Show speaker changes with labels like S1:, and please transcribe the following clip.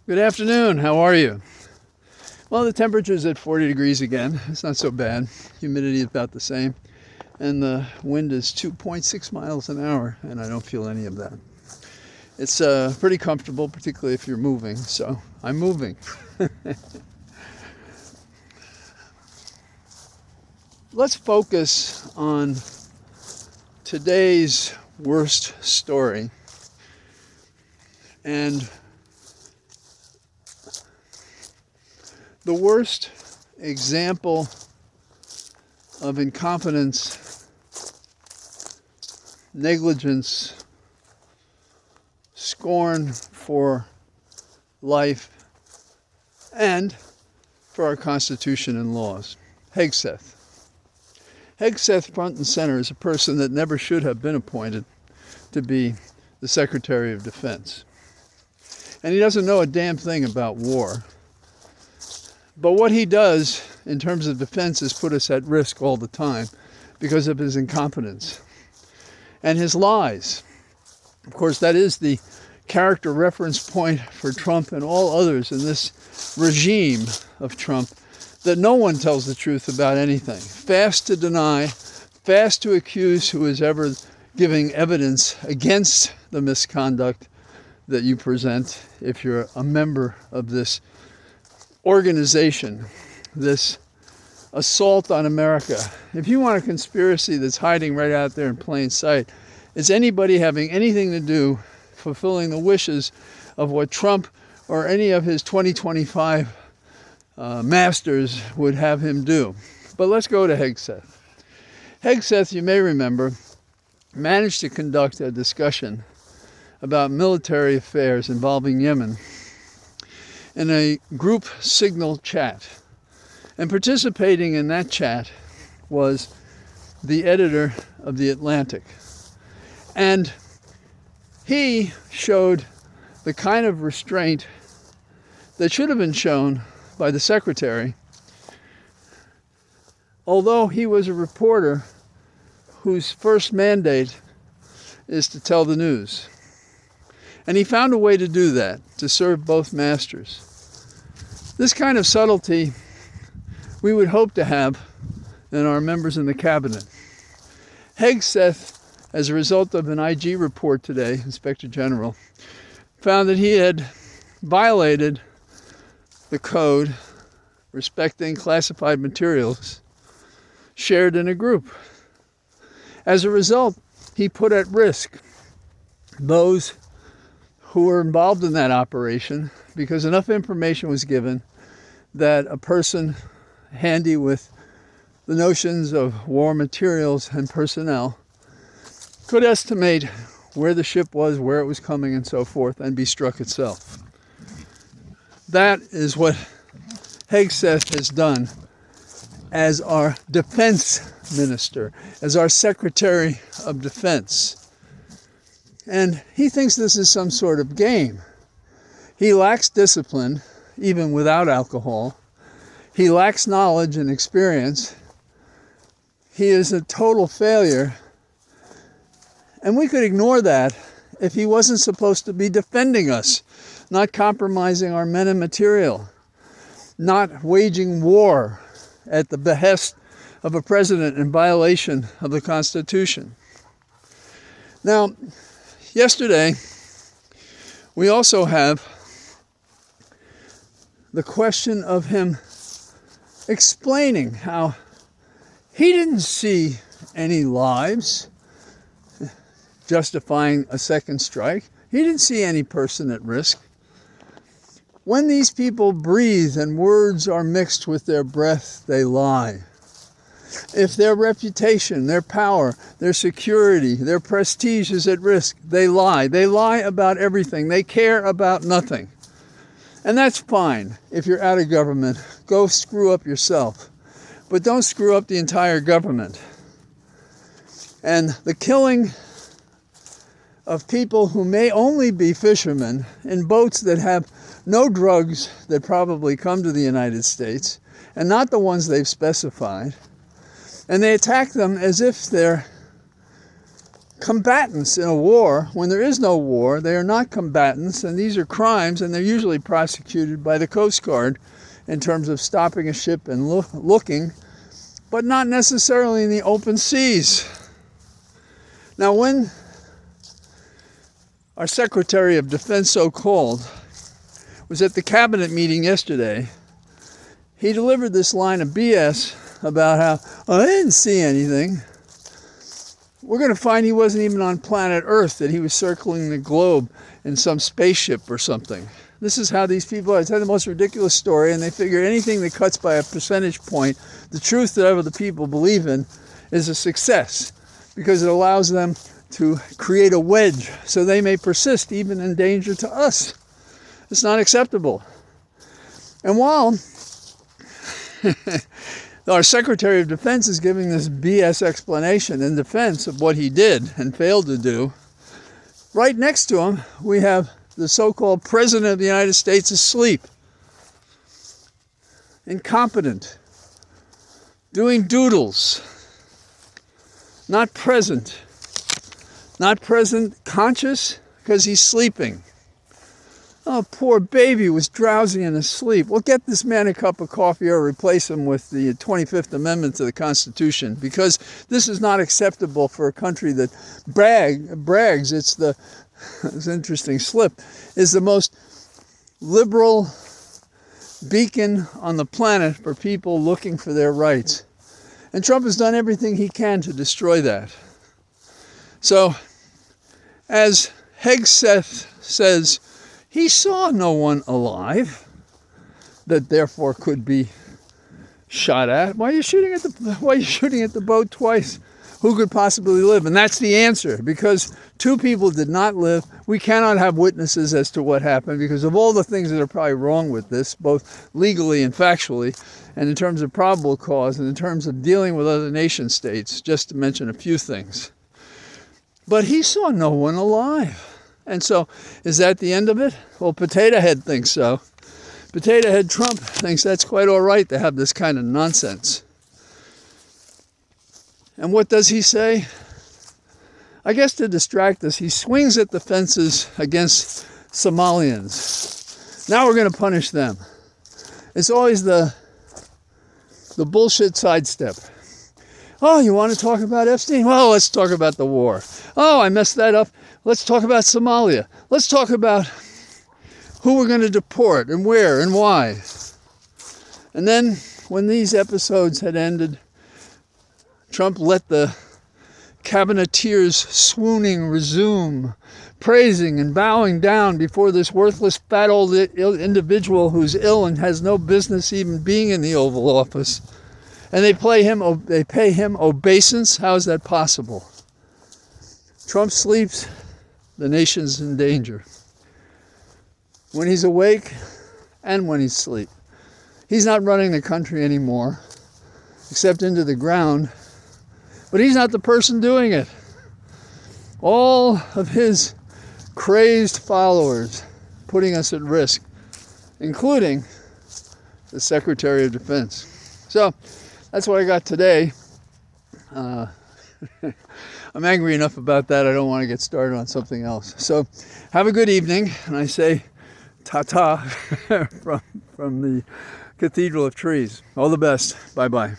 S1: Good afternoon. How are you? Well, the temperature's at 40 degrees again. It's not so bad. Humidity is about the same. And the wind is 2.6 miles an hour, and I don't feel any of that. It's pretty comfortable, particularly if you're moving. So I'm moving. Let's focus on today's worst story. And the worst example of incompetence, negligence, scorn for life, and for our Constitution and laws. Hegseth. Hegseth, front and center, is a person that never should have been appointed to be the Secretary of Defense. And he doesn't know a damn thing about war. But what he does in terms of defense is put us at risk all the time because of his incompetence and his lies. Of course, that is the character reference point for Trump and all others in this regime of Trump, that no one tells the truth about anything. Fast to deny, fast to accuse who is ever giving evidence against the misconduct that you present if you're a member of this organization, this assault on America. If you want a conspiracy that's hiding right out there in plain sight, is anybody having anything to do fulfilling the wishes of what Trump or any of his 2025 masters would have him do? But let's go to Hegseth. Hegseth, you may remember, managed to conduct a discussion about military affairs involving Yemen in a group signal chat. And participating in that chat was the editor of The Atlantic. And he showed the kind of restraint that should have been shown by the secretary, although he was a reporter whose first mandate is to tell the news. And he found a way to do that, to serve both masters. This kind of subtlety we would hope to have in our members in the cabinet. Hegseth, as a result of an IG report today, Inspector General, found that he had violated the code respecting classified materials shared in a group. As a result, he put at risk those who were involved in that operation because enough information was given that a person handy with the notions of war materials and personnel could estimate where the ship was, where it was coming, and so forth, and be struck itself. That is what Hegseth has done as our defense minister, as our Secretary of Defense. And he thinks this is some sort of game. He lacks discipline, even without alcohol. He lacks knowledge and experience. He is a total failure. And we could ignore that if he wasn't supposed to be defending us, not compromising our men and material, not waging war at the behest of a president in violation of the Constitution. Now, yesterday, we also have the question of him explaining how he didn't see any lives justifying a second strike. He didn't see any person at risk. When these people breathe and words are mixed with their breath, they lie. If their reputation, their power, their security, their prestige is at risk, they lie. They lie about everything. They care about nothing. And that's fine if you're out of government. Go screw up yourself. But don't screw up the entire government. And the killing of people who may only be fishermen in boats that have no drugs that probably come to the United States, and not the ones they've specified, and they attack them as if they're combatants in a war when there is no war. They are not combatants, and these are crimes, and they're usually prosecuted by the Coast Guard in terms of stopping a ship and looking, but not necessarily in the open seas. Now, when our Secretary of Defense, so-called, was at the cabinet meeting yesterday, he delivered this line of BS about how, I didn't see anything. We're going to find he wasn't even on planet Earth, that he was circling the globe in some spaceship or something. This is how these people are. It's the most ridiculous story, and they figure anything that cuts by a percentage point, the truth that other people believe in, is a success, because it allows them to create a wedge so they may persist even in danger to us. It's not acceptable. And while our Secretary of Defense is giving this BS explanation in defense of what he did and failed to do, right next to him we have the so-called President of the United States asleep, incompetent, doing doodles, not present conscious because he's sleeping. Oh, poor baby was drowsy and asleep. Well, get this man a cup of coffee or replace him with the 25th Amendment to the Constitution, because this is not acceptable for a country that brags. It's an interesting slip, is the most liberal beacon on the planet for people looking for their rights. And Trump has done everything he can to destroy that. So, as Hegseth says, he saw no one alive that therefore could be shot at. Why are you shooting at the boat twice? Who could possibly live? And that's the answer, because two people did not live. We cannot have witnesses as to what happened because of all the things that are probably wrong with this, both legally and factually, and in terms of probable cause, and in terms of dealing with other nation states, just to mention a few things. But he saw no one alive. And so, is that the end of it? Well, Potato Head thinks so. Potato Head Trump thinks that's quite all right to have this kind of nonsense. And what does he say? I guess to distract us, he swings at the fences against Somalians. Now we're going to punish them. It's always the bullshit sidestep. Oh, you want to talk about Epstein? Well, let's talk about the war. Oh, I messed that up. Let's talk about Somalia. Let's talk about who we're going to deport and where and why. And then when these episodes had ended, Trump let the cabineters swooning resume, praising and bowing down before this worthless, fat old individual who's ill and has no business even being in the Oval Office. And they pay him obeisance. How is that possible? Trump sleeps, the nation's in danger. When he's awake and when he's asleep. He's not running the country anymore, except into the ground. But he's not the person doing it. All of his crazed followers putting us at risk, including the Secretary of Defense. So that's what I got today. I'm angry enough about that. I don't want to get started on something else. So have a good evening. And I say ta-ta from the Cathedral of Trees. All the best. Bye-bye.